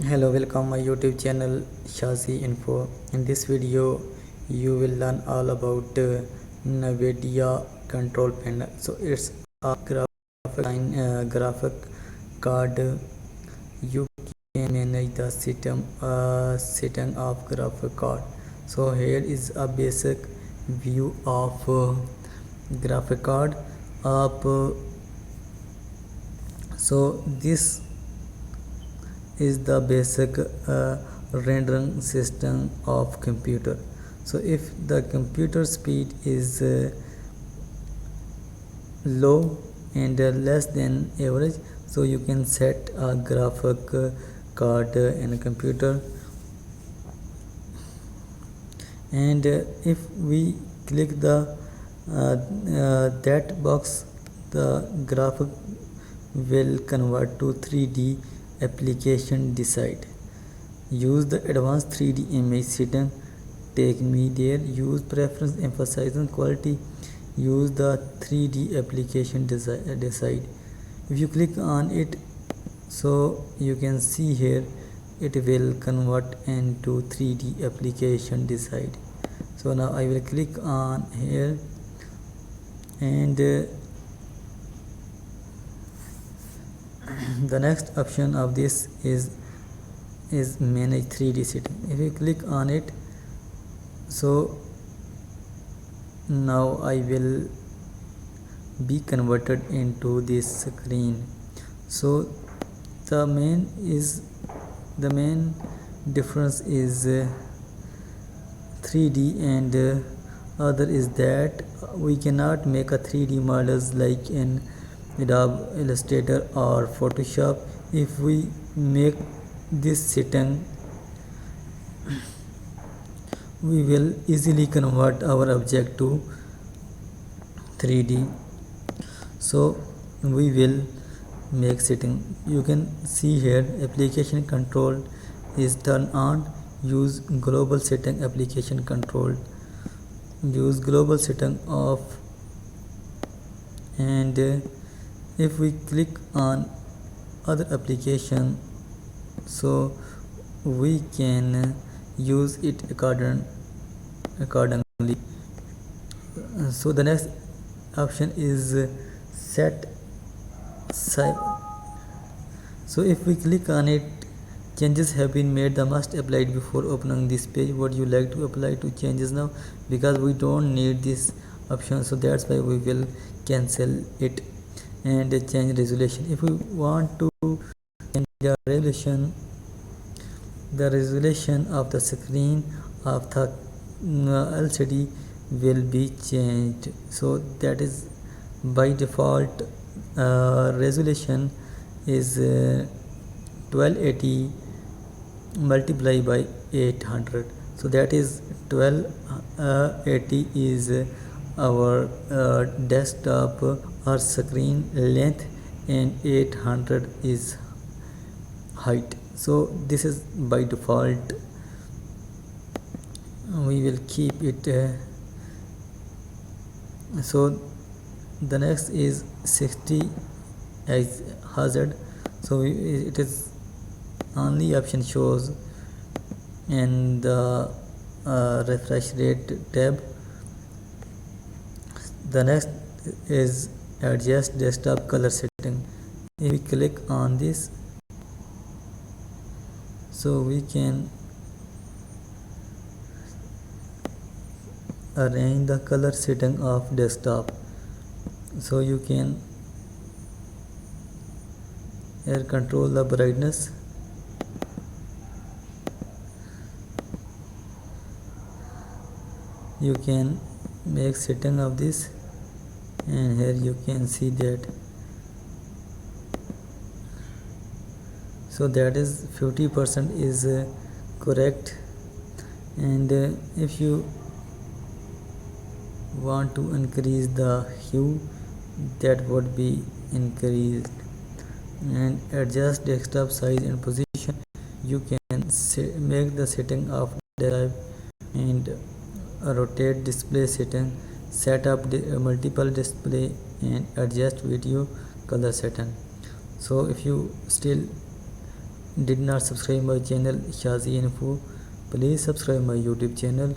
Hello, welcome my YouTube channel Shazi Info. In this video, you will learn all about NVIDIA control panel. So it's a graphic card. You can manage the setting of graphic card. So here is a basic view of graphic card. Up. So this is the basic rendering system of computer. So if the computer speed is low and less than average, so you can set a graphic card in a computer, and if we click the that box, the graphic will convert to 3D application. Decide. Use the advanced 3D image setting. Take me there. Use preference emphasizing quality. Use the 3D application decide. If you click on it, so you can see here it will convert into 3D application decide. So now I will click on here, and the next option of this is manage 3D setting. If you click on it, so now I will be converted into this screen. So the main difference is 3D and other is that we cannot make a 3D models like in Adobe Illustrator or Photoshop. If we make this setting, we will easily convert our object to 3D. So we will make setting. You can see here application control is turned on. Use global setting application control. Use global setting off, and if we click on other application, so we can use it accordingly. So the next option is set save. So if we click on it, changes have been made. The must applied before opening this page. Would you like to apply to changes now? Because we don't need this option, so that's why we will cancel it. And change resolution. If we want to change the resolution of the screen of the LCD will be changed. So that is by default resolution is 1280 multiplied by 800. So that is 1280 is our desktop or screen length, and 800 is height. So this is by default. We will keep it. So the next is 60 as hazard. So it is only option shows in the refresh rate tab. The next is adjust desktop color setting. If we click on this, so we can arrange the color setting of desktop. So you can here control the brightness. You can make setting of this, and here you can see that. So that is 50% is correct, and if you want to increase the hue, that would be increased. And adjust desktop size and position. You can make the setting of desktop and rotate display setting, set up multiple display, and adjust video color setting. So if you still did not subscribe my channel Shazi Info, please subscribe my YouTube channel.